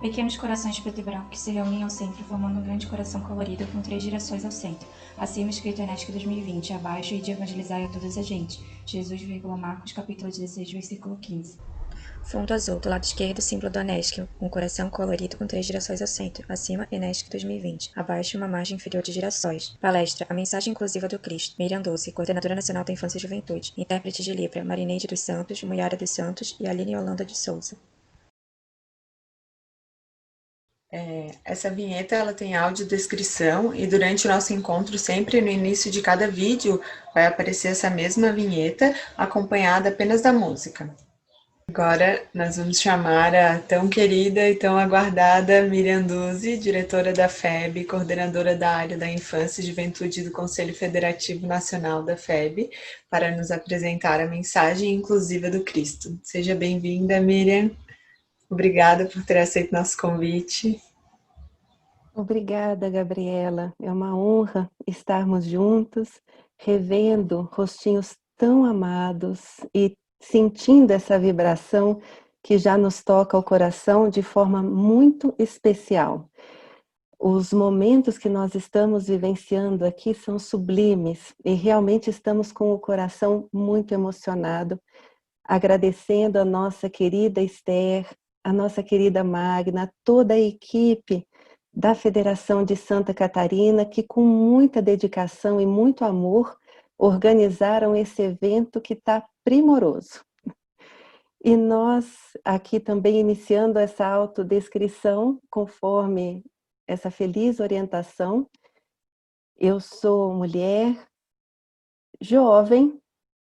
Pequenos corações preto e branco que se reúnem ao centro, formando um grande coração colorido com 3 direções ao centro. Acima escrito Enéstico 2020, abaixo e de evangelizar a todas as gentes. Jesus, Marcos, capítulo 16, versículo 15. Fundo azul, do lado esquerdo, símbolo do Enéstico, um coração colorido com 3 girassóis ao centro. Acima, Enéstico 2020. Abaixo, uma margem inferior de girassóis. Palestra, a mensagem inclusiva do Cristo. Miriam Dulce, coordenadora nacional da Infância e Juventude. Intérprete de Libra, Marineide dos Santos, Muiara dos Santos e Aline Holanda de Souza. Essa vinheta ela tem audiodescrição e durante o nosso encontro, sempre no início de cada vídeo, vai aparecer essa mesma vinheta, acompanhada apenas da música. Agora nós vamos chamar a tão querida e tão aguardada Miriam Duzzi, diretora da FEB, coordenadora da área da Infância e Juventude do Conselho Federativo Nacional da FEB, para nos apresentar a mensagem inclusiva do Cristo. Seja bem-vinda, Miriam. Obrigada por ter aceito nosso convite. Obrigada, Gabriela. É uma honra estarmos juntos, revendo rostinhos tão amados e sentindo essa vibração que já nos toca o coração de forma muito especial. Os momentos que nós estamos vivenciando aqui são sublimes e realmente estamos com o coração muito emocionado, agradecendo a nossa querida Esther, a nossa querida Magna, toda a equipe da Federação de Santa Catarina, que com muita dedicação e muito amor organizaram esse evento que está primoroso. E nós aqui também iniciando essa autodescrição, conforme essa feliz orientação. Eu sou mulher, jovem,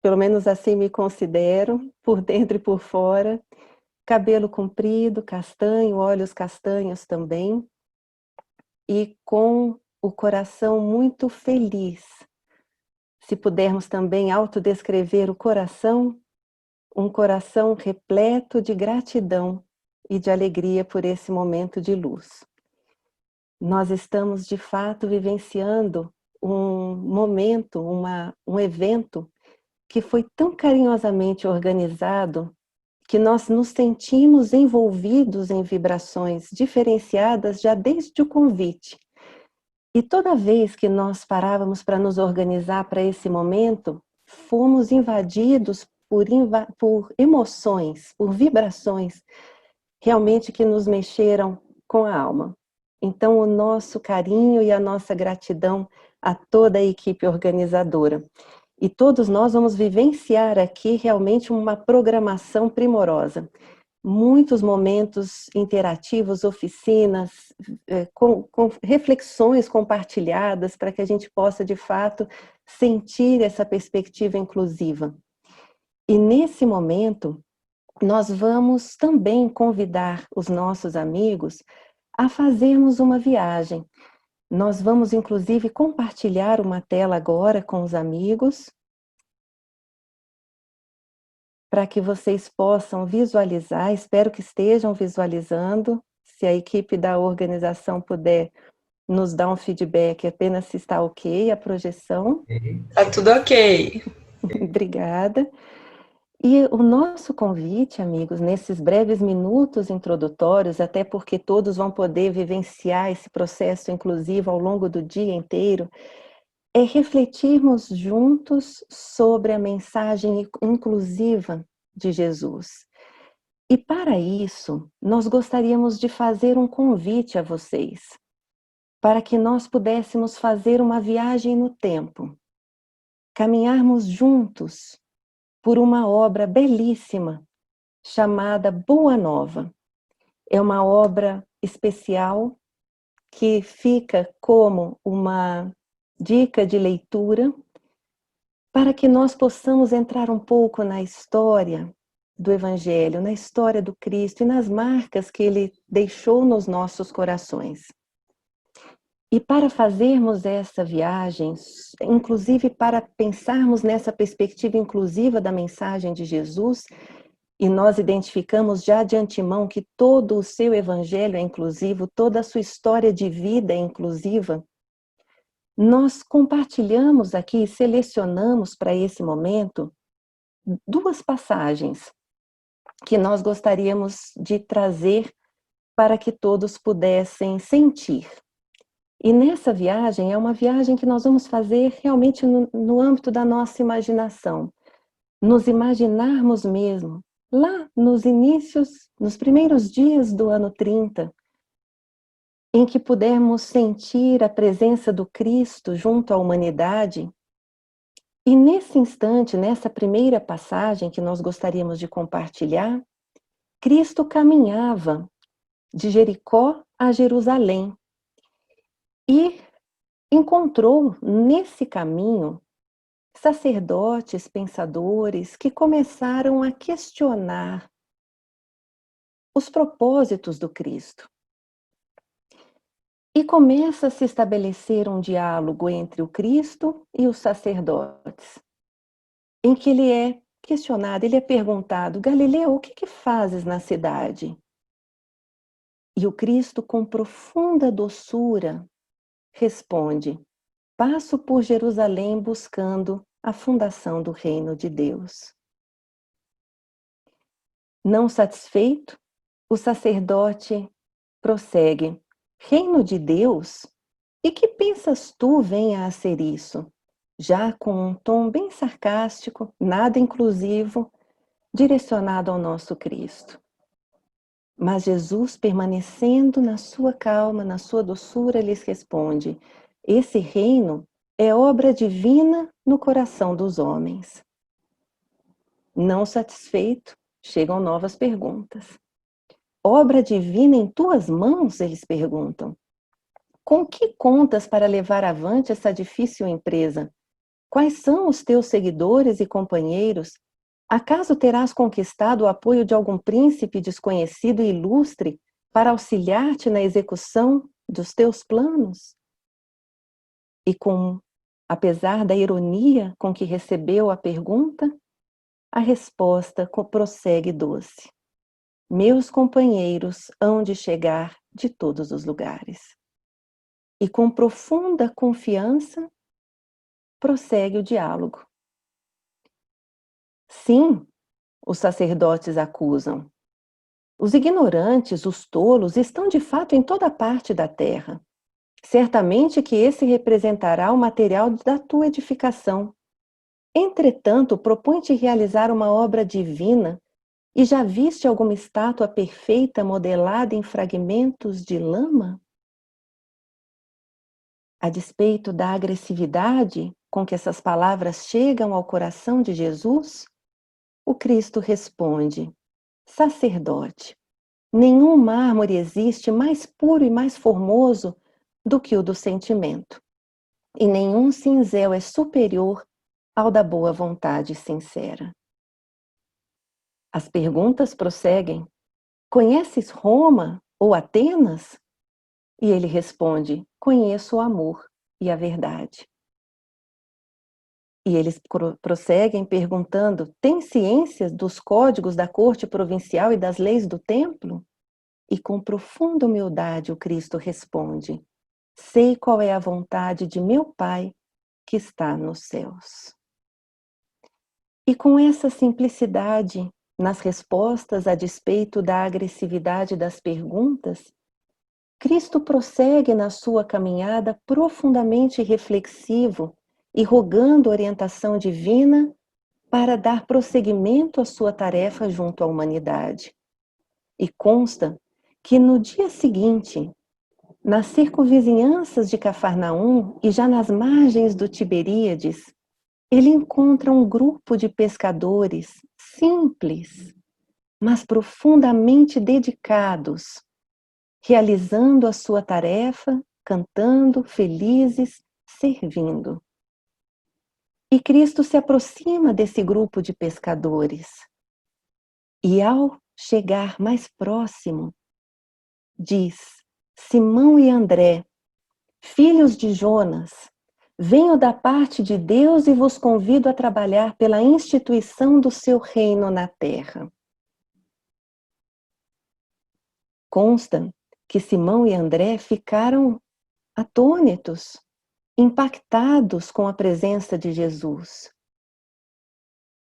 pelo menos assim me considero, por dentro e por fora, cabelo comprido, castanho, olhos castanhos também, e com o coração muito feliz. Se pudermos também autodescrever o coração, um coração repleto de gratidão e de alegria por esse momento de luz. Nós estamos de fato vivenciando um momento, um evento que foi tão carinhosamente organizado que nós nos sentimos envolvidos em vibrações diferenciadas já desde o convite. E toda vez que nós parávamos para nos organizar para esse momento, fomos invadidos por emoções, por vibrações, realmente que nos mexeram com a alma. Então, o nosso carinho e a nossa gratidão a toda a equipe organizadora. E todos nós vamos vivenciar aqui realmente uma programação primorosa. Muitos momentos interativos, oficinas, com reflexões compartilhadas para que a gente possa, de fato, sentir essa perspectiva inclusiva. E nesse momento, nós vamos também convidar os nossos amigos a fazermos uma viagem. Nós vamos, inclusive, compartilhar uma tela agora com os amigos, para que vocês possam visualizar, espero que estejam visualizando, se a equipe da organização puder nos dar um feedback apenas se está ok a projeção. Tá tudo ok. Obrigada. E o nosso convite, amigos, nesses breves minutos introdutórios, até porque todos vão poder vivenciar esse processo inclusivo ao longo do dia inteiro, é refletirmos juntos sobre a mensagem inclusiva de Jesus. E para isso, nós gostaríamos de fazer um convite a vocês, para que nós pudéssemos fazer uma viagem no tempo, caminharmos juntos por uma obra belíssima chamada Boa Nova. É uma obra especial que fica como uma dica de leitura para que nós possamos entrar um pouco na história do Evangelho, na história do Cristo e nas marcas que Ele deixou nos nossos corações. E para fazermos essa viagem, inclusive para pensarmos nessa perspectiva inclusiva da mensagem de Jesus, e nós identificamos já de antemão que todo o seu Evangelho é inclusivo, toda a sua história de vida é inclusiva, nós compartilhamos aqui, selecionamos para esse momento, duas passagens que nós gostaríamos de trazer para que todos pudessem sentir. E nessa viagem, é uma viagem que nós vamos fazer realmente no âmbito da nossa imaginação. Nos imaginarmos mesmo, lá nos inícios, nos primeiros dias do ano 30, em que pudermos sentir a presença do Cristo junto à humanidade. E nesse instante, nessa primeira passagem que nós gostaríamos de compartilhar, Cristo caminhava de Jericó a Jerusalém e encontrou nesse caminho sacerdotes, pensadores que começaram a questionar os propósitos do Cristo. E começa a se estabelecer um diálogo entre o Cristo e os sacerdotes, em que ele é questionado, ele é perguntado: Galileu, o que fazes na cidade? E o Cristo, com profunda doçura, responde: passo por Jerusalém buscando a fundação do reino de Deus. Não satisfeito, o sacerdote prossegue: reino de Deus? E que pensas tu venha a ser isso? Já com um tom bem sarcástico, nada inclusivo, direcionado ao nosso Cristo. Mas Jesus, permanecendo na sua calma, na sua doçura, lhes responde: esse reino é obra divina no coração dos homens. Não satisfeito, chegam novas perguntas. Obra divina em tuas mãos? Eles perguntam. Com que contas para levar avante essa difícil empresa? Quais são os teus seguidores e companheiros? Acaso terás conquistado o apoio de algum príncipe desconhecido e ilustre para auxiliar-te na execução dos teus planos? E apesar da ironia com que recebeu a pergunta, a resposta prossegue doce. Meus companheiros hão de chegar de todos os lugares. E com profunda confiança, prossegue o diálogo. Sim, os sacerdotes acusam. Os ignorantes, os tolos, estão de fato em toda parte da terra. Certamente que esse representará o material da tua edificação. Entretanto, propõe-te realizar uma obra divina e já viste alguma estátua perfeita modelada em fragmentos de lama? A despeito da agressividade com que essas palavras chegam ao coração de Jesus, o Cristo responde: sacerdote, nenhum mármore existe mais puro e mais formoso do que o do sentimento, e nenhum cinzel é superior ao da boa vontade sincera. As perguntas prosseguem: conheces Roma ou Atenas? E ele responde: conheço o amor e a verdade. E eles prosseguem perguntando: tem ciência dos códigos da corte provincial e das leis do templo? E com profunda humildade o Cristo responde: sei qual é a vontade de meu Pai que está nos céus. E com essa simplicidade nas respostas, a despeito da agressividade das perguntas, Cristo prossegue na sua caminhada profundamente reflexivo e rogando orientação divina para dar prosseguimento à sua tarefa junto à humanidade. E consta que no dia seguinte, nas circunvizinhanças de Cafarnaum e já nas margens do Tiberíades, ele encontra um grupo de pescadores simples, mas profundamente dedicados, realizando a sua tarefa, cantando, felizes, servindo. E Cristo se aproxima desse grupo de pescadores. E ao chegar mais próximo, diz: Simão e André, filhos de Jonas, venho da parte de Deus e vos convido a trabalhar pela instituição do seu reino na terra. Consta que Simão e André ficaram atônitos, impactados com a presença de Jesus.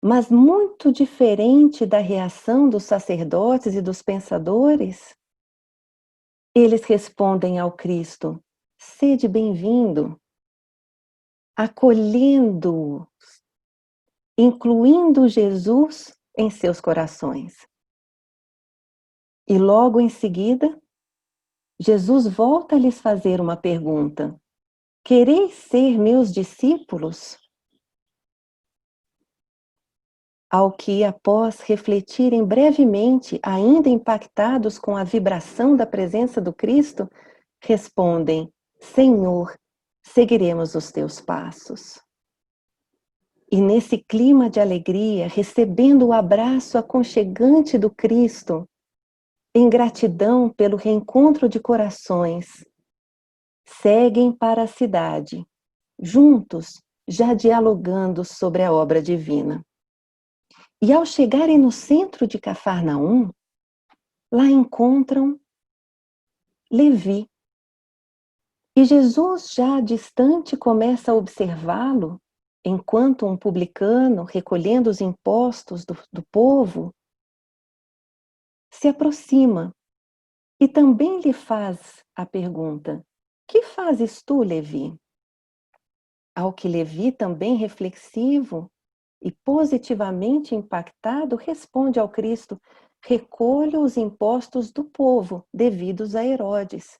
Mas muito diferente da reação dos sacerdotes e dos pensadores, Eles respondem ao Cristo: sede bem-vindo, acolhendo-os, incluindo Jesus em seus corações. E logo em seguida, Jesus volta a lhes fazer uma pergunta: quereis ser meus discípulos? Ao que, após refletirem brevemente, ainda impactados com a vibração da presença do Cristo, respondem: Senhor, seguiremos os teus passos. E nesse clima de alegria, recebendo o abraço aconchegante do Cristo, em gratidão pelo reencontro de corações, seguem para a cidade, juntos, já dialogando sobre a obra divina. E ao chegarem no centro de Cafarnaum, lá encontram Levi. E Jesus, já distante, começa a observá-lo, enquanto um publicano, recolhendo os impostos do povo, se aproxima e também lhe faz a pergunta: que fazes tu, Levi? Ao que Levi, também reflexivo e positivamente impactado, responde ao Cristo: recolho os impostos do povo devidos a Herodes.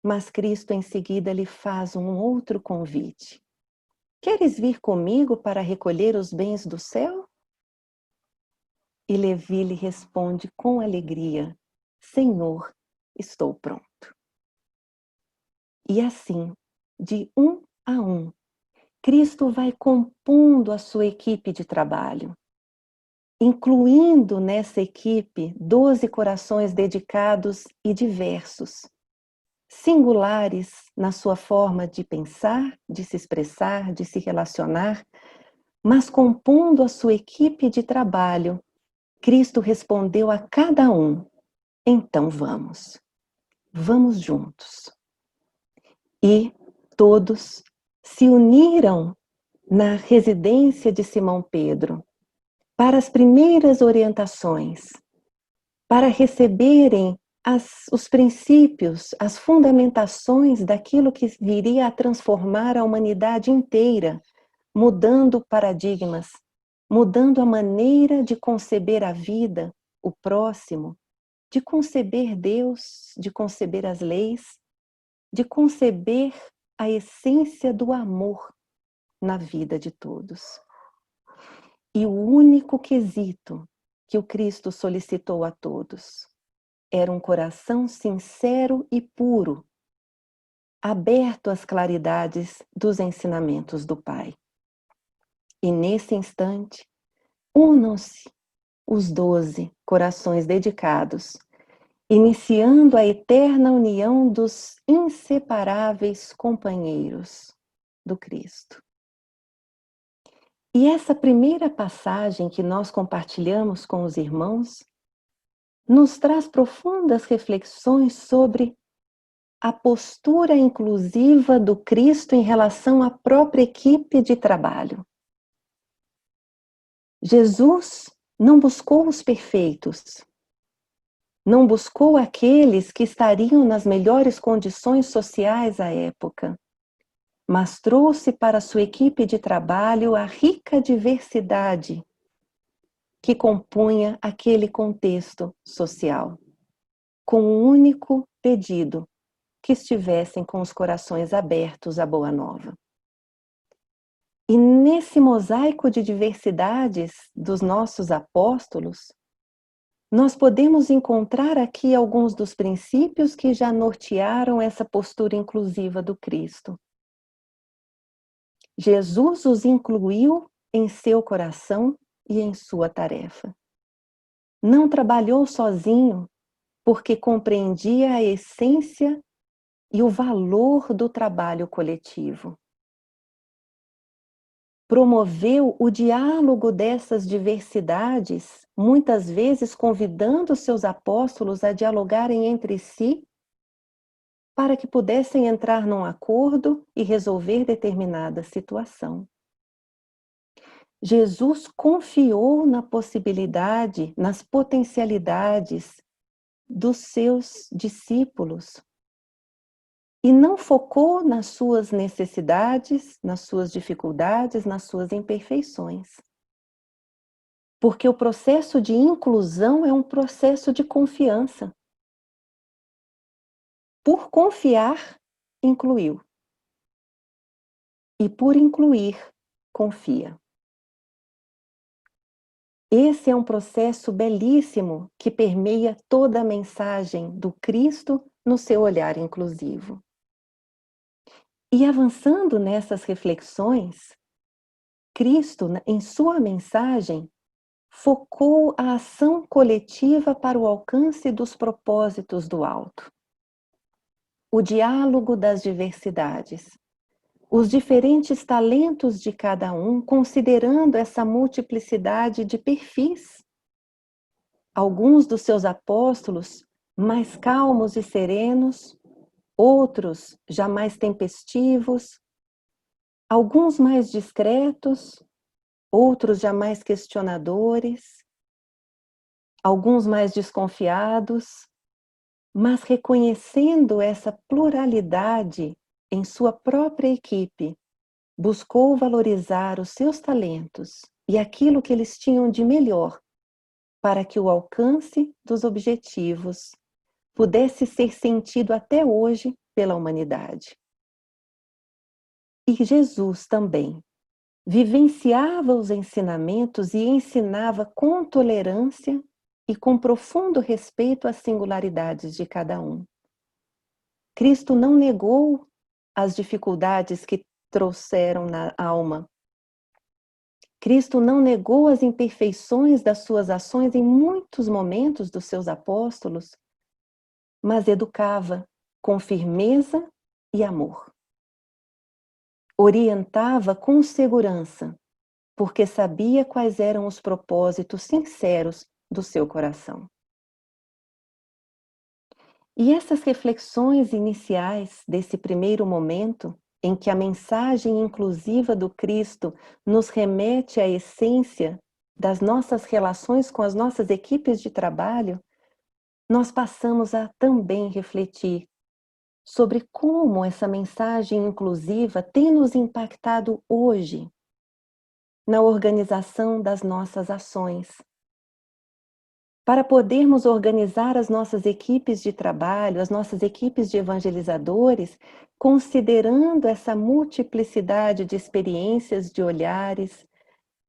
Mas Cristo em seguida lhe faz um outro convite: queres vir comigo para recolher os bens do céu? E Levi lhe responde com alegria: Senhor, estou pronto. E assim, de um a um, Cristo vai compondo a sua equipe de trabalho, incluindo nessa equipe 12 corações dedicados e diversos, singulares na sua forma de pensar, de se expressar, de se relacionar, mas compondo a sua equipe de trabalho. Cristo respondeu a cada um: então vamos juntos. E todos se uniram na residência de Simão Pedro para as primeiras orientações, para receberem os princípios, as fundamentações daquilo que viria a transformar a humanidade inteira, mudando paradigmas, mudando a maneira de conceber a vida, o próximo, de conceber Deus, de conceber as leis, de conceber a essência do amor na vida de todos. E o único quesito que o Cristo solicitou a todos era um coração sincero e puro, aberto às claridades dos ensinamentos do Pai. E nesse instante, unam-se os 12 corações dedicados, iniciando a eterna união dos inseparáveis companheiros do Cristo. E essa primeira passagem que nós compartilhamos com os irmãos nos traz profundas reflexões sobre a postura inclusiva do Cristo em relação à própria equipe de trabalho. Jesus não buscou os perfeitos, não buscou aqueles que estariam nas melhores condições sociais à época, mas trouxe para sua equipe de trabalho a rica diversidade que compunha aquele contexto social, com um único pedido: que estivessem com os corações abertos à boa nova. E nesse mosaico de diversidades dos nossos apóstolos, nós podemos encontrar aqui alguns dos princípios que já nortearam essa postura inclusiva do Cristo. Jesus os incluiu em seu coração e em sua tarefa. Não trabalhou sozinho, porque compreendia a essência e o valor do trabalho coletivo. Promoveu o diálogo dessas diversidades, muitas vezes convidando seus apóstolos a dialogarem entre si, para que pudessem entrar num acordo e resolver determinada situação. Jesus confiou na possibilidade, nas potencialidades dos seus discípulos e não focou nas suas necessidades, nas suas dificuldades, nas suas imperfeições. Porque o processo de inclusão é um processo de confiança. Por confiar, incluiu. E por incluir, confia. Esse é um processo belíssimo que permeia toda a mensagem do Cristo no seu olhar inclusivo. E avançando nessas reflexões, Cristo, em sua mensagem, focou a ação coletiva para o alcance dos propósitos do alto. O diálogo das diversidades, os diferentes talentos de cada um, considerando essa multiplicidade de perfis. Alguns dos seus apóstolos mais calmos e serenos, outros já mais tempestivos, alguns mais discretos, outros já mais questionadores, alguns mais desconfiados, mas reconhecendo essa pluralidade em sua própria equipe, buscou valorizar os seus talentos e aquilo que eles tinham de melhor para que o alcance dos objetivos pudesse ser sentido até hoje pela humanidade. E Jesus também vivenciava os ensinamentos e ensinava com tolerância e com profundo respeito às singularidades de cada um. Cristo não negou as dificuldades que trouxeram na alma. Cristo não negou as imperfeições das suas ações em muitos momentos dos seus apóstolos, mas educava com firmeza e amor. Orientava com segurança, porque sabia quais eram os propósitos sinceros do seu coração. E essas reflexões iniciais desse primeiro momento, em que a mensagem inclusiva do Cristo nos remete à essência das nossas relações com as nossas equipes de trabalho, nós passamos a também refletir sobre como essa mensagem inclusiva tem nos impactado hoje na organização das nossas ações. Para podermos organizar as nossas equipes de trabalho, as nossas equipes de evangelizadores, considerando essa multiplicidade de experiências, de olhares,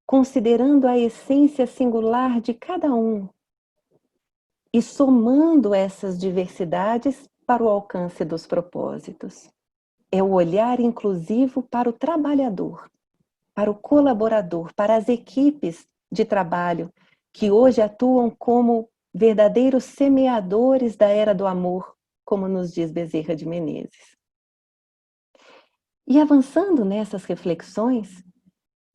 considerando a essência singular de cada um e somando essas diversidades para o alcance dos propósitos. É o olhar inclusivo para o trabalhador, para o colaborador, para as equipes de trabalho que hoje atuam como verdadeiros semeadores da era do amor, como nos diz Bezerra de Menezes. E avançando nessas reflexões,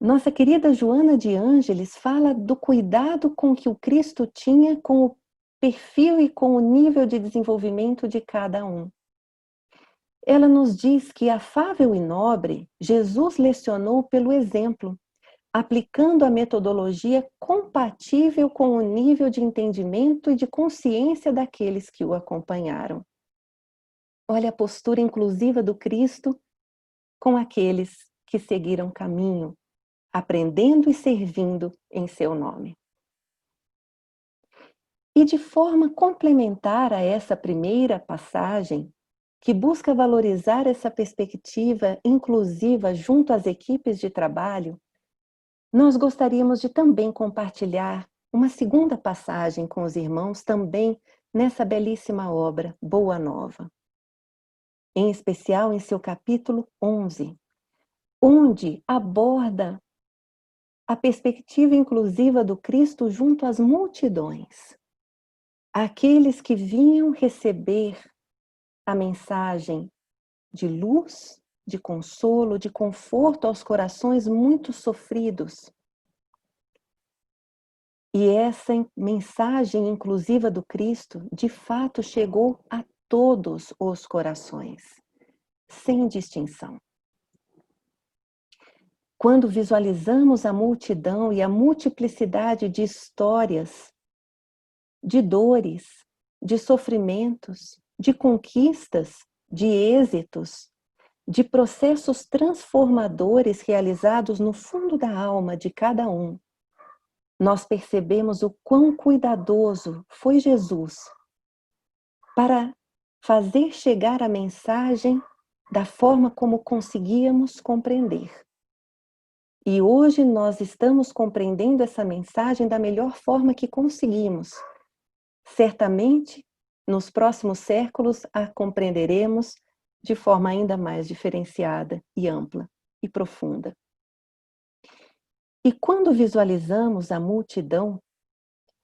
nossa querida Joana de Ângeles fala do cuidado com que o Cristo tinha com o perfil e com o nível de desenvolvimento de cada um. Ela nos diz que, afável e nobre, Jesus lecionou pelo exemplo, aplicando a metodologia compatível com o nível de entendimento e de consciência daqueles que o acompanharam. Olha a postura inclusiva do Cristo com aqueles que seguiram caminho, aprendendo e servindo em seu nome. E de forma complementar a essa primeira passagem, que busca valorizar essa perspectiva inclusiva junto às equipes de trabalho, nós gostaríamos de também compartilhar uma segunda passagem com os irmãos também nessa belíssima obra, Boa Nova. Em especial em seu capítulo 11, onde aborda a perspectiva inclusiva do Cristo junto às multidões. Aqueles que vinham receber a mensagem de luz, de consolo, de conforto aos corações muito sofridos. E essa mensagem inclusiva do Cristo, de fato, chegou a todos os corações, sem distinção. Quando visualizamos a multidão e a multiplicidade de histórias, de dores, de sofrimentos, de conquistas, de êxitos, de processos transformadores realizados no fundo da alma de cada um, nós percebemos o quão cuidadoso foi Jesus para fazer chegar a mensagem da forma como conseguíamos compreender. E hoje nós estamos compreendendo essa mensagem da melhor forma que conseguimos. Certamente, nos próximos séculos, a compreenderemos de forma ainda mais diferenciada e ampla e profunda. E quando visualizamos a multidão,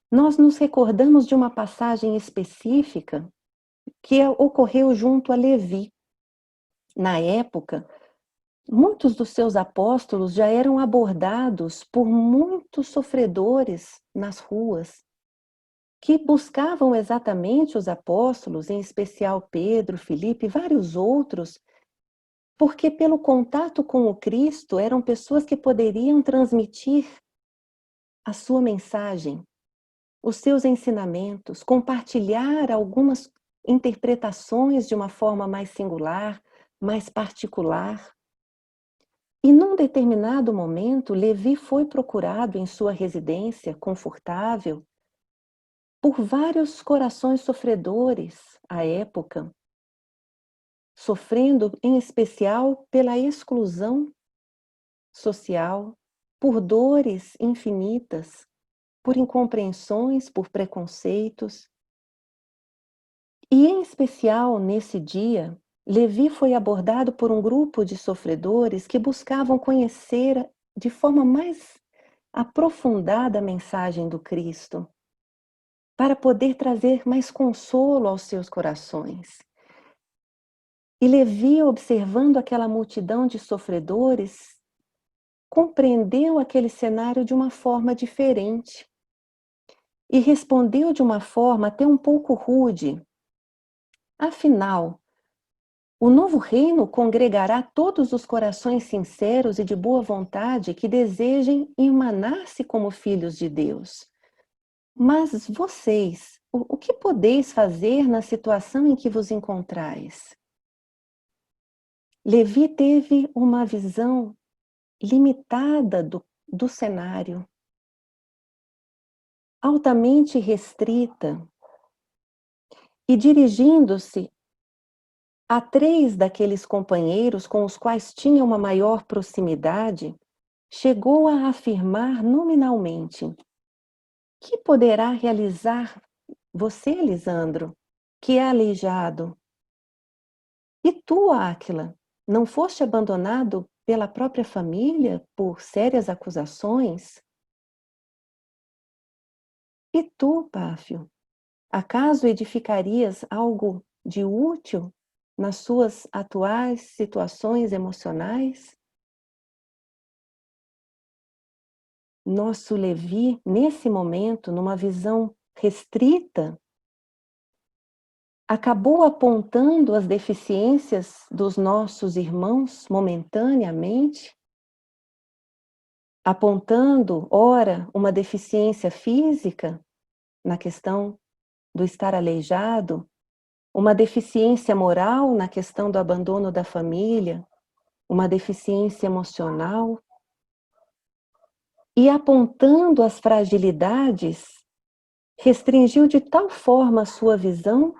nós nos recordamos de uma passagem específica que ocorreu junto a Levi. Na época, muitos dos seus apóstolos já eram abordados por muitos sofredores nas ruas, que buscavam exatamente os apóstolos, em especial Pedro, Filipe e vários outros, porque pelo contato com o Cristo eram pessoas que poderiam transmitir a sua mensagem, os seus ensinamentos, compartilhar algumas interpretações de uma forma mais singular, mais particular. E num determinado momento, Levi foi procurado em sua residência confortável por vários corações sofredores à época, sofrendo em especial pela exclusão social, por dores infinitas, por incompreensões, por preconceitos. E em especial nesse dia, Levi foi abordado por um grupo de sofredores que buscavam conhecer de forma mais aprofundada a mensagem do Cristo, para poder trazer mais consolo aos seus corações. E Levi, observando aquela multidão de sofredores, compreendeu aquele cenário de uma forma diferente e respondeu de uma forma até um pouco rude. Afinal, o novo reino congregará todos os corações sinceros e de boa vontade que desejem irmanar-se como filhos de Deus. Mas vocês, o que podeis fazer na situação em que vos encontrais? Levi teve uma visão limitada do cenário, altamente restrita, e dirigindo-se a 3 daqueles companheiros com os quais tinha uma maior proximidade, chegou a afirmar nominalmente: que poderá realizar você, Lisandro, que é aleijado? E tu, Áquila, não foste abandonado pela própria família por sérias acusações? E tu, Páfio, acaso edificarias algo de útil nas suas atuais situações emocionais? Nosso Levi, nesse momento, numa visão restrita, acabou apontando as deficiências dos nossos irmãos momentaneamente, apontando, ora, uma deficiência física, na questão do estar aleijado, uma deficiência moral na questão do abandono da família, uma deficiência emocional, e apontando as fragilidades, restringiu de tal forma a sua visão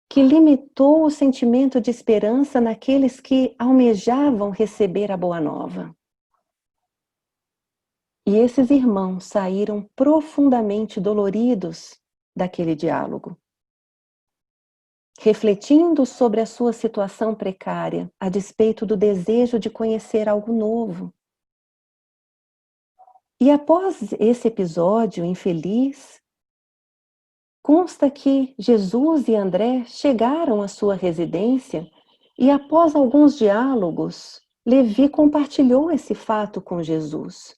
que limitou o sentimento de esperança naqueles que almejavam receber a boa nova. E esses irmãos saíram profundamente doloridos daquele diálogo, refletindo sobre a sua situação precária, a despeito do desejo de conhecer algo novo. E após esse episódio infeliz, consta que Jesus e André chegaram à sua residência e, após alguns diálogos, Levi compartilhou esse fato com Jesus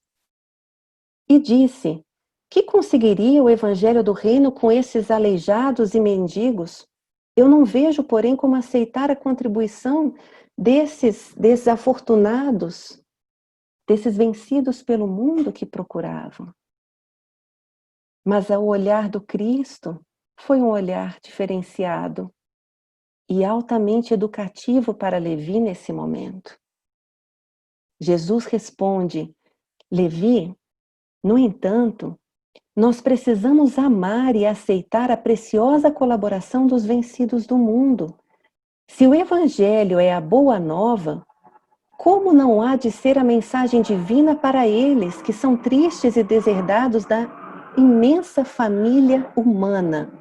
e disse: que conseguiria o evangelho do reino com esses aleijados e mendigos? Eu não vejo, porém, como aceitar a contribuição desses desafortunados, desses vencidos pelo mundo que procuravam. Mas ao olhar do Cristo, foi um olhar diferenciado e altamente educativo para Levi nesse momento. Jesus responde: Levi, no entanto, nós precisamos amar e aceitar a preciosa colaboração dos vencidos do mundo. Se o Evangelho é a boa nova, como não há de ser a mensagem divina para eles que são tristes e deserdados da imensa família humana?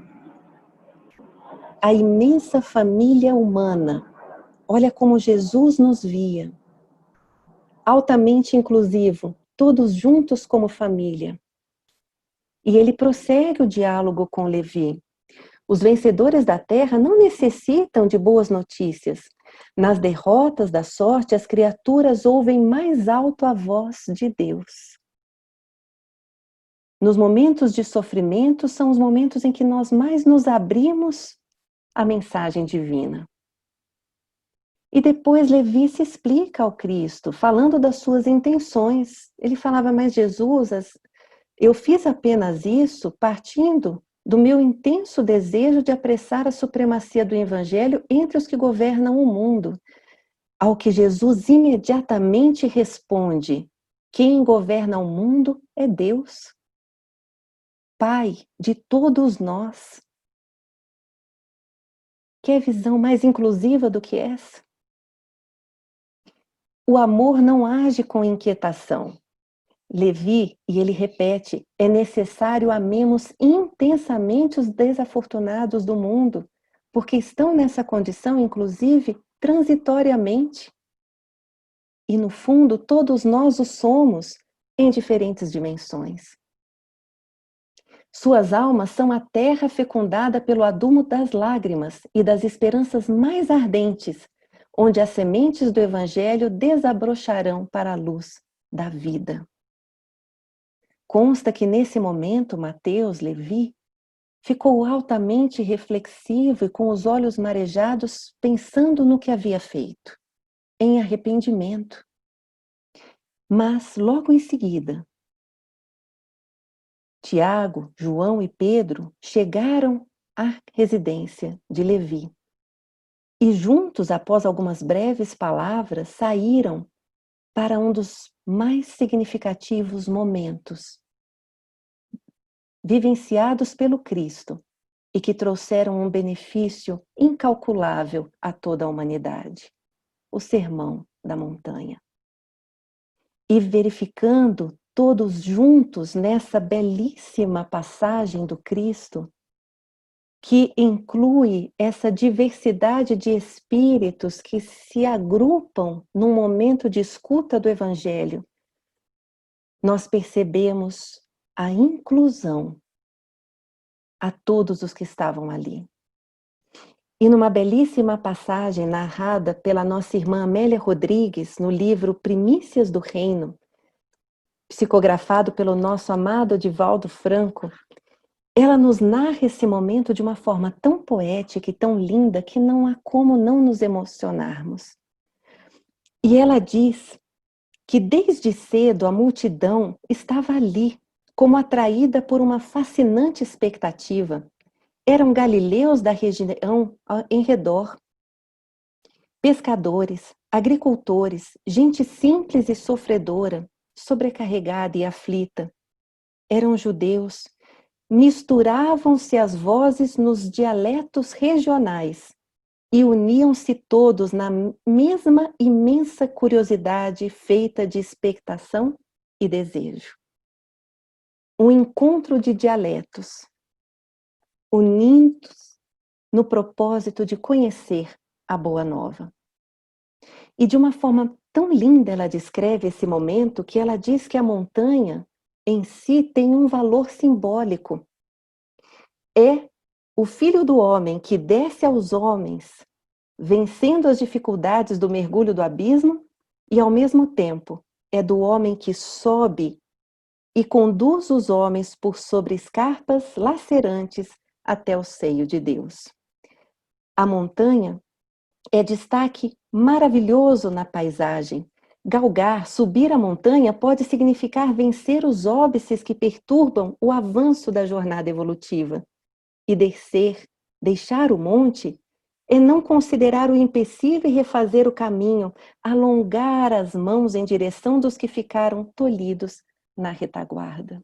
A imensa família humana. Olha como Jesus nos via. Altamente inclusivo, todos juntos como família. E ele prossegue o diálogo com Levi. Os vencedores da terra não necessitam de boas notícias. Nas derrotas da sorte, as criaturas ouvem mais alto a voz de Deus. Nos momentos de sofrimento, são os momentos em que nós mais nos abrimos à mensagem divina. E depois Levi se explica ao Cristo, falando das suas intenções. Ele falava, mas Jesus, eu fiz apenas isso partindo do meu intenso desejo de apressar a supremacia do Evangelho entre os que governam o mundo. Ao que Jesus imediatamente responde: quem governa o mundo é Deus, Pai de todos nós. Quer visão mais inclusiva do que essa? O amor não age com inquietação. Levi, e ele repete, é necessário amemos intensamente os desafortunados do mundo, porque estão nessa condição, inclusive, transitoriamente. E no fundo, todos nós o somos, em diferentes dimensões. Suas almas são a terra fecundada pelo adumo das lágrimas e das esperanças mais ardentes, onde as sementes do Evangelho desabrocharão para a luz da vida. Consta que nesse momento Mateus, Levi, ficou altamente reflexivo e com os olhos marejados, pensando no que havia feito, em arrependimento. Mas logo em seguida, Tiago, João e Pedro chegaram à residência de Levi. E juntos, após algumas breves palavras, saíram para um dos mais significativos momentos vivenciados pelo Cristo e que trouxeram um benefício incalculável a toda a humanidade: o Sermão da Montanha. E verificando todos juntos nessa belíssima passagem do Cristo, que inclui essa diversidade de espíritos que se agrupam num momento de escuta do Evangelho, nós percebemos a inclusão a todos os que estavam ali. E numa belíssima passagem narrada pela nossa irmã Amélia Rodrigues, no livro Primícias do Reino, psicografado pelo nosso amado Divaldo Franco, ela nos narra esse momento de uma forma tão poética e tão linda que não há como não nos emocionarmos. E ela diz que desde cedo a multidão estava ali, como atraída por uma fascinante expectativa. Eram galileus da região em redor, pescadores, agricultores, gente simples e sofredora, sobrecarregada e aflita. Eram judeus, misturavam-se as vozes nos dialetos regionais e uniam-se todos na mesma imensa curiosidade feita de expectação e desejo. Um encontro de dialetos, unidos no propósito de conhecer a Boa Nova. E de uma forma tão linda ela descreve esse momento que ela diz que a montanha em si tem um valor simbólico. É o Filho do Homem que desce aos homens, vencendo as dificuldades do mergulho do abismo, e ao mesmo tempo é do homem que sobe e conduz os homens por sobre escarpas lacerantes até o seio de Deus. A montanha é destaque maravilhoso na paisagem. Galgar, subir a montanha, pode significar vencer os óbices que perturbam o avanço da jornada evolutiva. E descer, deixar o monte, é não considerar o impossível e refazer o caminho, alongar as mãos em direção dos que ficaram tolhidos na retaguarda.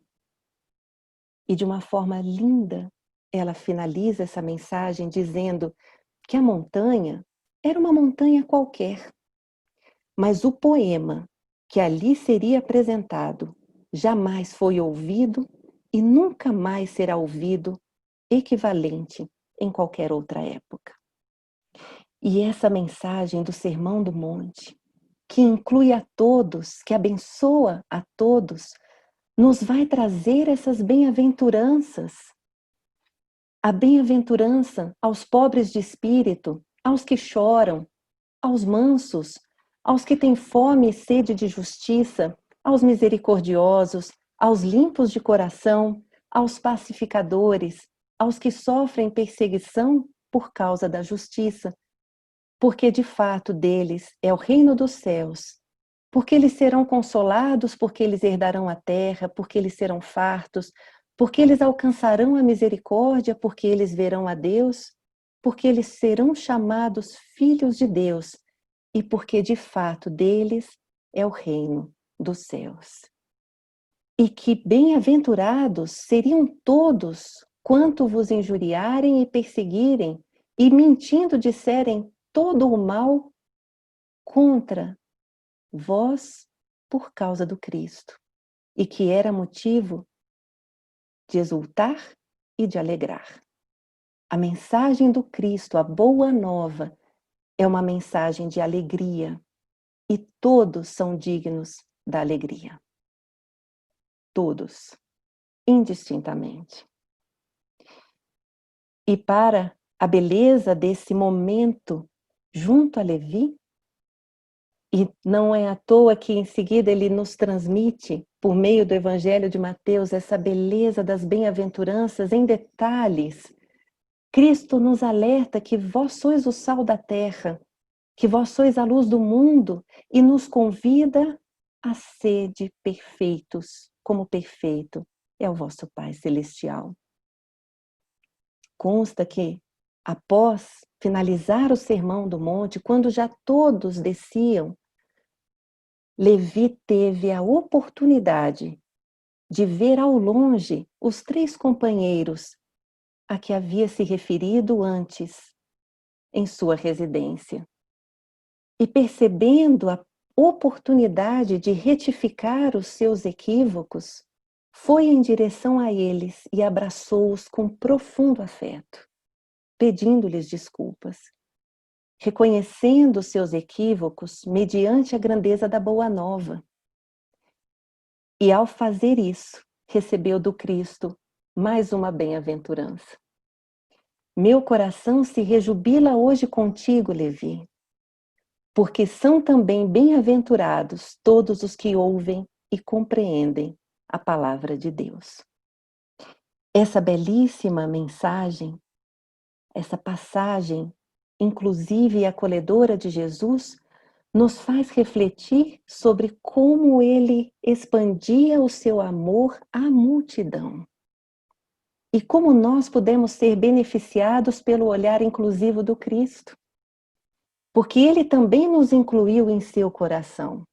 E de uma forma linda, ela finaliza essa mensagem dizendo que a montanha era uma montanha qualquer, mas o poema que ali seria apresentado jamais foi ouvido e nunca mais será ouvido equivalente em qualquer outra época. E essa mensagem do Sermão do Monte, que inclui a todos, que abençoa a todos, nos vai trazer essas bem-aventuranças. A bem-aventurança aos pobres de espírito, aos que choram, aos mansos, aos que têm fome e sede de justiça, aos misericordiosos, aos limpos de coração, aos pacificadores, aos que sofrem perseguição por causa da justiça, porque de fato deles é o reino dos céus, porque eles serão consolados, porque eles herdarão a terra, porque eles serão fartos, porque eles alcançarão a misericórdia, porque eles verão a Deus, porque eles serão chamados filhos de Deus, e porque de fato deles é o reino dos céus. E que bem-aventurados seriam todos quanto vos injuriarem e perseguirem, e mentindo disserem todo o mal contra vós por causa do Cristo, e que era motivo de exultar e de alegrar. A mensagem do Cristo, a boa nova, é uma mensagem de alegria, e todos são dignos da alegria. Todos, indistintamente. E para a beleza desse momento junto a Levi, e não é à toa que em seguida ele nos transmite, por meio do Evangelho de Mateus, essa beleza das bem-aventuranças em detalhes. Cristo nos alerta que vós sois o sal da terra, que vós sois a luz do mundo, e nos convida a sede perfeitos, como perfeito é o vosso Pai Celestial. Consta que, após finalizar o Sermão do Monte, quando já todos desciam, Levi teve a oportunidade de ver ao longe os 3 companheiros a que havia se referido antes em sua residência. E percebendo a oportunidade de retificar os seus equívocos, foi em direção a eles e abraçou-os com profundo afeto, pedindo-lhes desculpas, reconhecendo os seus equívocos mediante a grandeza da boa nova. E ao fazer isso, recebeu do Cristo mais uma bem-aventurança. Meu coração se rejubila hoje contigo, Levi, porque são também bem-aventurados todos os que ouvem e compreendem a palavra de Deus. Essa belíssima mensagem, essa passagem inclusive e acolhedora de Jesus, nos faz refletir sobre como ele expandia o seu amor à multidão. E como nós podemos ser beneficiados pelo olhar inclusivo do Cristo. Porque ele também nos incluiu em seu coração,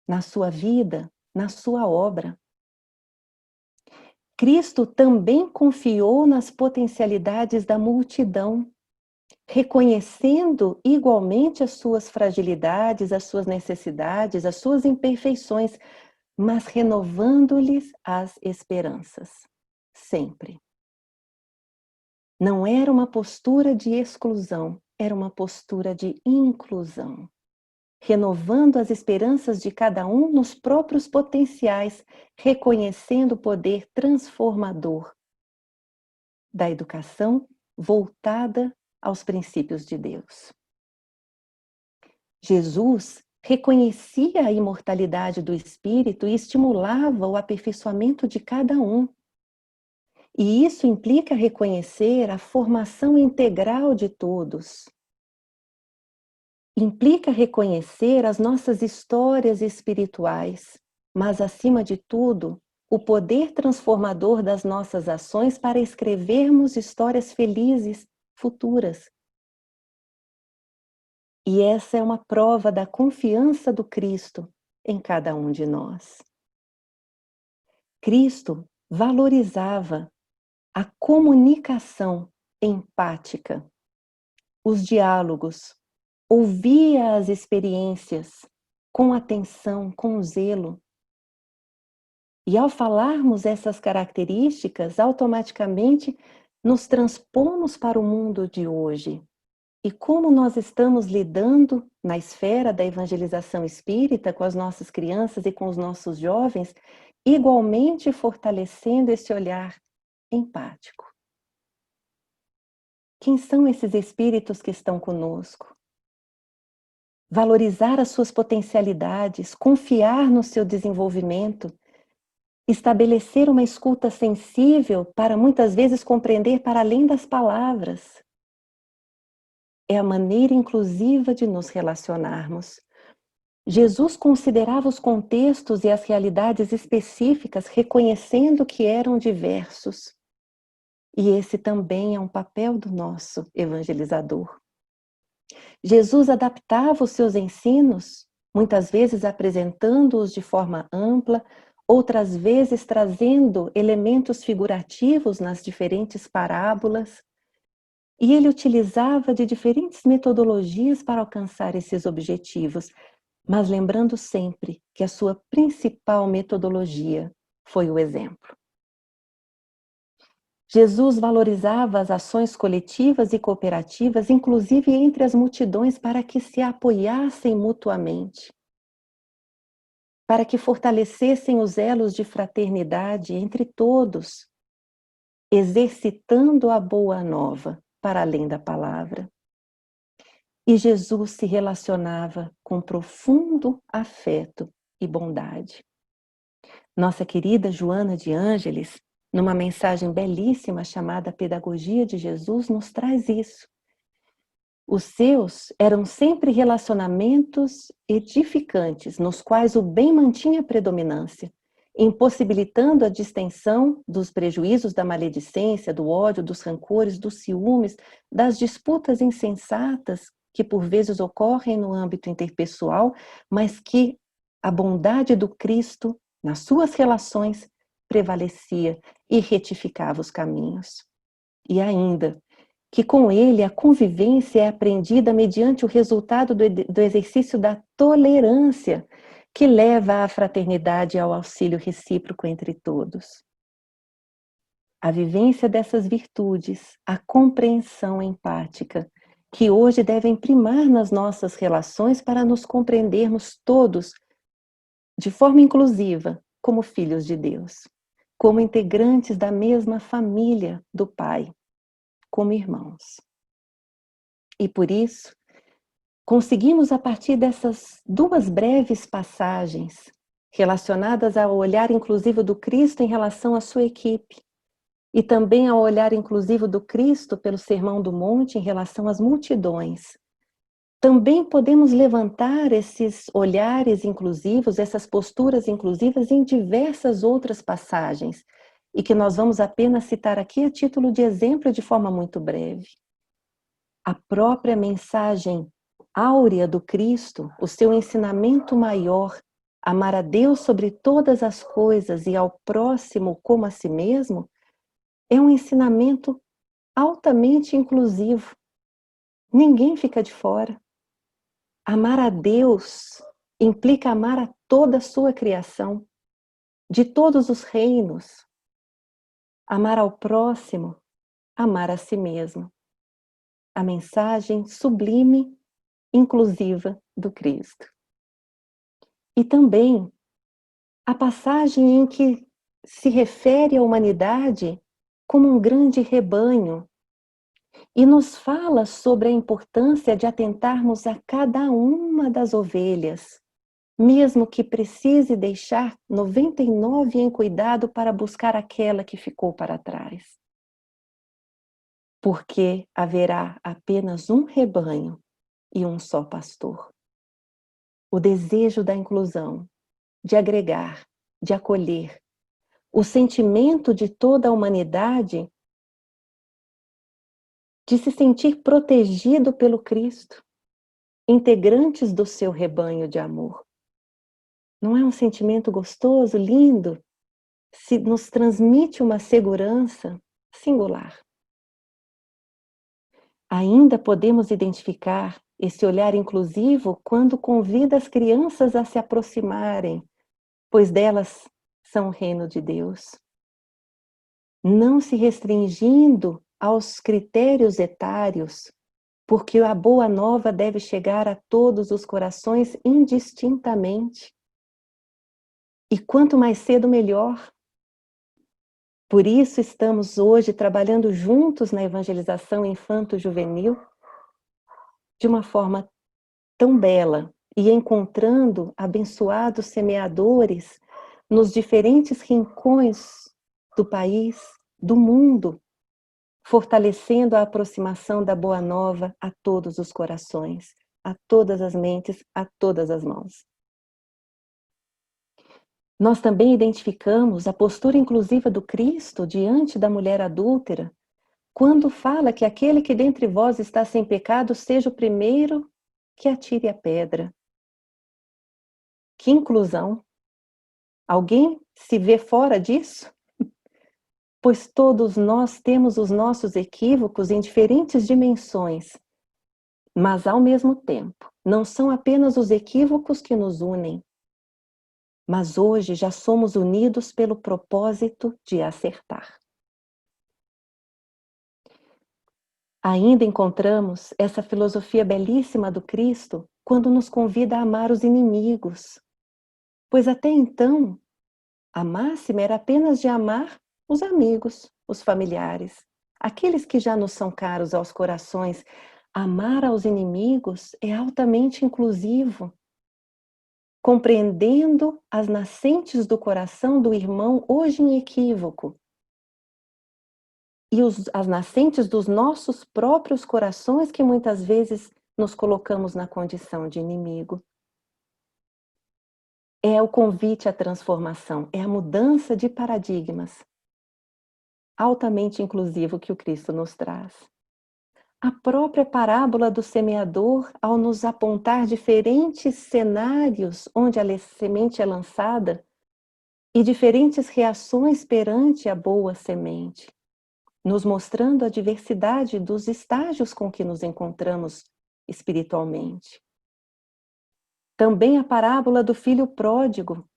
na sua vida, na sua obra. Cristo também confiou nas potencialidades da multidão, reconhecendo igualmente as suas fragilidades, as suas necessidades, as suas imperfeições, mas renovando-lhes as esperanças, sempre. Não era uma postura de exclusão, era uma postura de inclusão, renovando as esperanças de cada um nos próprios potenciais, reconhecendo o poder transformador da educação voltada aos princípios de Deus. Jesus reconhecia a imortalidade do espírito e estimulava o aperfeiçoamento de cada um. E isso implica reconhecer a formação integral de todos. Implica reconhecer as nossas histórias espirituais, mas, acima de tudo, o poder transformador das nossas ações para escrevermos histórias felizes futuras. E essa é uma prova da confiança do Cristo em cada um de nós. Cristo valorizava a comunicação empática, os diálogos, ouvia as experiências com atenção, com zelo. E ao falarmos essas características, automaticamente nos transpomos para o mundo de hoje. E como nós estamos lidando na esfera da evangelização espírita com as nossas crianças e com os nossos jovens, igualmente fortalecendo esse olhar empático. Quem são esses espíritos que estão conosco? Valorizar as suas potencialidades, confiar no seu desenvolvimento, estabelecer uma escuta sensível para muitas vezes compreender para além das palavras. É a maneira inclusiva de nos relacionarmos. Jesus considerava os contextos e as realidades específicas, reconhecendo que eram diversos. E esse também é um papel do nosso evangelizador. Jesus adaptava os seus ensinos, muitas vezes apresentando-os de forma ampla, outras vezes trazendo elementos figurativos nas diferentes parábolas. E ele utilizava de diferentes metodologias para alcançar esses objetivos, mas lembrando sempre que a sua principal metodologia foi o exemplo. Jesus valorizava as ações coletivas e cooperativas, inclusive entre as multidões, para que se apoiassem mutuamente, para que fortalecessem os elos de fraternidade entre todos, exercitando a boa nova para além da palavra. E Jesus se relacionava com profundo afeto e bondade. Nossa querida Joana de Ângeles, numa mensagem belíssima chamada Pedagogia de Jesus, nos traz isso. Os seus eram sempre relacionamentos edificantes, nos quais o bem mantinha predominância, impossibilitando a distensão dos prejuízos da maledicência, do ódio, dos rancores, dos ciúmes, das disputas insensatas que por vezes ocorrem no âmbito interpessoal, mas que a bondade do Cristo nas suas relações prevalecia e retificava os caminhos. E ainda, que com ele a convivência é aprendida mediante o resultado do exercício da tolerância, que leva à fraternidade e ao auxílio recíproco entre todos. A vivência dessas virtudes, a compreensão empática, que hoje devem primar nas nossas relações para nos compreendermos todos de forma inclusiva, como filhos de Deus, como integrantes da mesma família do Pai, como irmãos. E por isso, conseguimos a partir dessas duas breves passagens, relacionadas ao olhar inclusivo do Cristo em relação à sua equipe, e também ao olhar inclusivo do Cristo pelo Sermão do Monte em relação às multidões, também podemos levantar esses olhares inclusivos, essas posturas inclusivas em diversas outras passagens, e que nós vamos apenas citar aqui a título de exemplo de forma muito breve. A própria mensagem áurea do Cristo, o seu ensinamento maior, amar a Deus sobre todas as coisas e ao próximo como a si mesmo, é um ensinamento altamente inclusivo. Ninguém fica de fora. Amar a Deus implica amar a toda a sua criação, de todos os reinos. Amar ao próximo, amar a si mesmo. A mensagem sublime, inclusiva do Cristo. E também a passagem em que se refere à humanidade como um grande rebanho e nos fala sobre a importância de atentarmos a cada uma das ovelhas, mesmo que precise deixar 99 em cuidado para buscar aquela que ficou para trás. Porque haverá apenas um rebanho e um só pastor. O desejo da inclusão, de agregar, de acolher, o sentimento de toda a humanidade de se sentir protegido pelo Cristo, integrantes do seu rebanho de amor. Não é um sentimento gostoso, lindo? Se nos transmite uma segurança singular. Ainda podemos identificar esse olhar inclusivo quando convida as crianças a se aproximarem, pois delas são o reino de Deus. Não se restringindo aos critérios etários, porque a boa nova deve chegar a todos os corações indistintamente. E quanto mais cedo, melhor. Por isso estamos hoje trabalhando juntos na evangelização infanto-juvenil de uma forma tão bela e encontrando abençoados semeadores nos diferentes rincões do país, do mundo, fortalecendo a aproximação da Boa Nova a todos os corações, a todas as mentes, a todas as mãos. Nós também identificamos a postura inclusiva do Cristo diante da mulher adúltera, quando fala que aquele que dentre vós está sem pecado seja o primeiro que atire a pedra. Que inclusão! Alguém se vê fora disso? Pois todos nós temos os nossos equívocos em diferentes dimensões, mas ao mesmo tempo, não são apenas os equívocos que nos unem, mas hoje já somos unidos pelo propósito de acertar. Ainda encontramos essa filosofia belíssima do Cristo quando nos convida a amar os inimigos, pois até então a máxima era apenas de amar os amigos, os familiares, aqueles que já nos são caros aos corações. Amar aos inimigos é altamente inclusivo, compreendendo as nascentes do coração do irmão hoje em equívoco e as nascentes dos nossos próprios corações que muitas vezes nos colocamos na condição de inimigo. É o convite à transformação, é a mudança de paradigmas altamente inclusivo que o Cristo nos traz. A própria parábola do semeador, ao nos apontar diferentes cenários onde a semente é lançada e diferentes reações perante a boa semente, nos mostrando a diversidade dos estágios com que nos encontramos espiritualmente. Também a parábola do filho pródigo,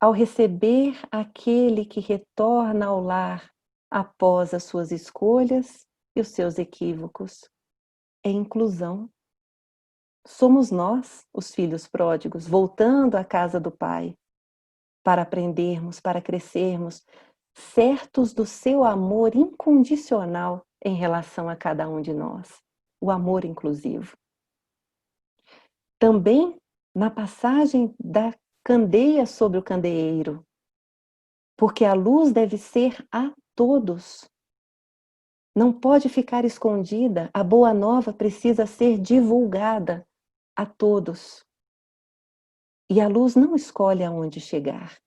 ao receber aquele que retorna ao lar após as suas escolhas e os seus equívocos. É inclusão. Somos nós, os filhos pródigos, voltando à casa do Pai, para aprendermos, para crescermos, certos do seu amor incondicional em relação a cada um de nós. O amor inclusivo. Também na passagem da candeia sobre o candeeiro, porque a luz deve ser a todos. Não pode ficar escondida, a boa nova precisa ser divulgada a todos. E a luz não escolhe aonde chegar.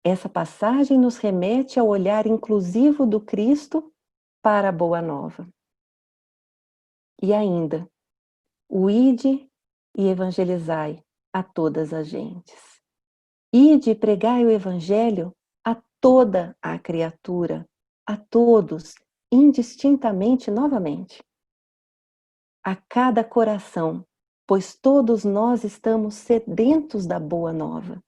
Essa passagem nos remete ao olhar inclusivo do Cristo para a boa nova. E ainda, o ide e evangelizai a todas as gentes. Ide e pregai o evangelho a toda a criatura, a todos, indistintamente novamente. A cada coração, pois todos nós estamos sedentos da boa nova,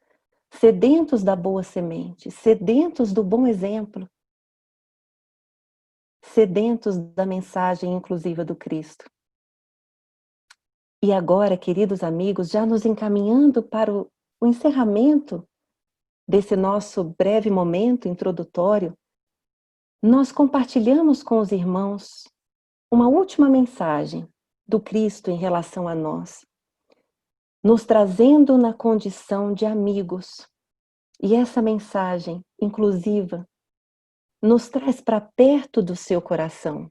sedentos da boa semente, sedentos do bom exemplo, sedentos da mensagem inclusiva do Cristo. E agora, queridos amigos, já nos encaminhando para o encerramento desse nosso breve momento introdutório, nós compartilhamos com os irmãos uma última mensagem do Cristo em relação a nós, nos trazendo na condição de amigos. E essa mensagem inclusiva nos traz para perto do seu coração.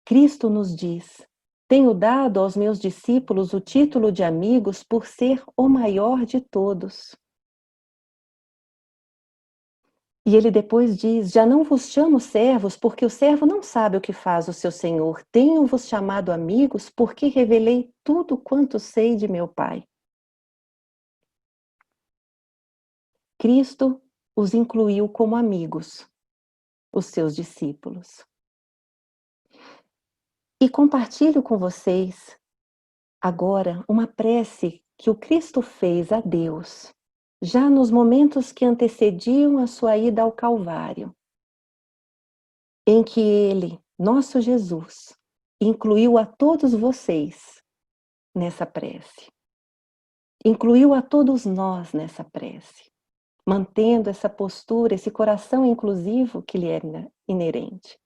Cristo nos diz: Tenho dado aos meus discípulos o título de amigos por ser o maior de todos. E ele depois diz: já não vos chamo servos, porque o servo não sabe o que faz o seu senhor. Tenho-vos chamado amigos, porque revelei tudo quanto sei de meu Pai. Cristo os incluiu como amigos, os seus discípulos. E compartilho com vocês agora uma prece que o Cristo fez a Deus, já nos momentos que antecediam a sua ida ao Calvário, em que ele, nosso Jesus, incluiu a todos vocês nessa prece. Incluiu a todos nós nessa prece, mantendo essa postura, esse coração inclusivo que lhe é inerente.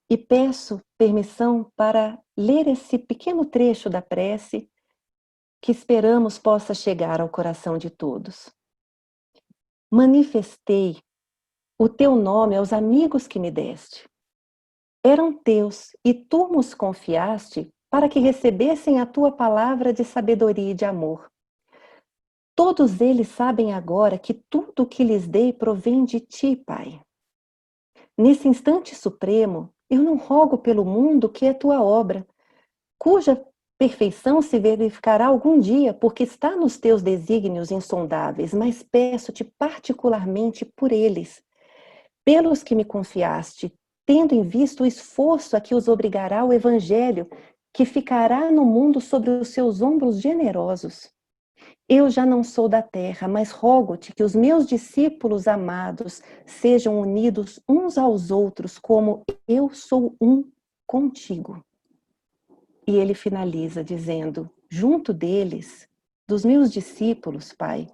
E peço permissão para ler esse pequeno trecho da prece que esperamos possa chegar ao coração de todos. Manifestei o teu nome aos amigos que me deste. Eram teus e tu nos confiaste para que recebessem a tua palavra de sabedoria e de amor. Todos eles sabem agora que tudo o que lhes dei provém de ti, Pai. Nesse instante supremo, eu não rogo pelo mundo que é tua obra, cuja perfeição se verificará algum dia, porque está nos teus desígnios insondáveis, mas peço-te particularmente por eles, pelos que me confiaste, tendo em vista o esforço a que os obrigará o Evangelho, que ficará no mundo sobre os seus ombros generosos. Eu já não sou da terra, mas rogo-te que os meus discípulos amados sejam unidos uns aos outros, como eu sou um contigo. E ele finaliza dizendo: junto deles, dos meus discípulos, Pai,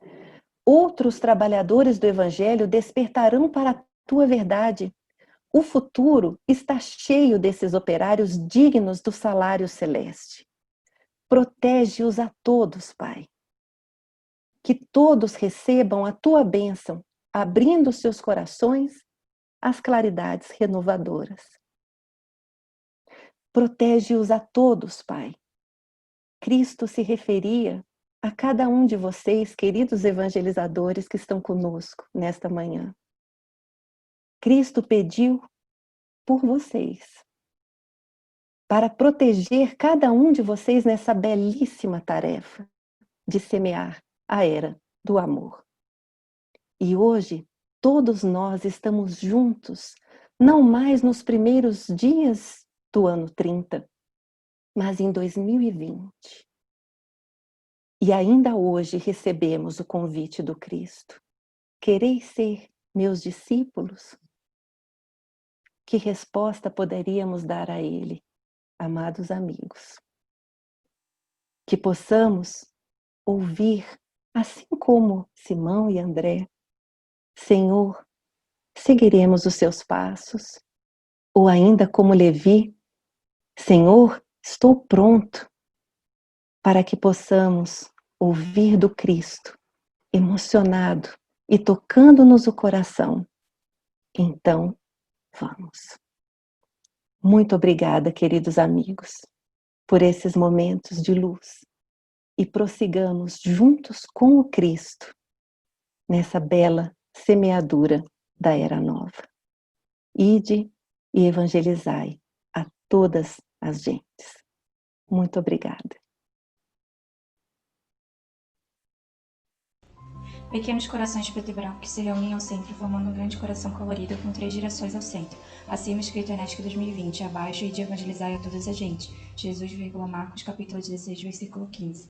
outros trabalhadores do Evangelho despertarão para a tua verdade. O futuro está cheio desses operários dignos do salário celeste. Protege-os a todos, Pai. Que todos recebam a tua bênção, abrindo seus corações às claridades renovadoras. Protege-os a todos, Pai. Cristo se referia a cada um de vocês, queridos evangelizadores que estão conosco nesta manhã. Cristo pediu por vocês, para proteger cada um de vocês nessa belíssima tarefa de semear a era do amor. E hoje, todos nós estamos juntos, não mais nos primeiros dias do ano 30, mas em 2020. E ainda hoje recebemos o convite do Cristo. Quereis ser meus discípulos? Que resposta poderíamos dar a Ele, amados amigos? Que possamos ouvir, assim como Simão e André: Senhor, seguiremos os seus passos. Ou ainda como Levi: Senhor, estou pronto. Para que possamos ouvir do Cristo, emocionado e tocando-nos o coração. Então, vamos. Muito obrigada, queridos amigos, por esses momentos de luz. E prossigamos juntos com o Cristo nessa bela semeadura da Era Nova. Ide e evangelizai a todas as gentes. Muito obrigada. Pequenos corações preto e branco que se reúnem ao centro, formando um grande coração colorido com 3 direções ao centro. Acima, escrito ENESC 2020. Abaixo, e de evangelizar a todas as gentes. Jesus, Marcos, capítulo 16, versículo 15.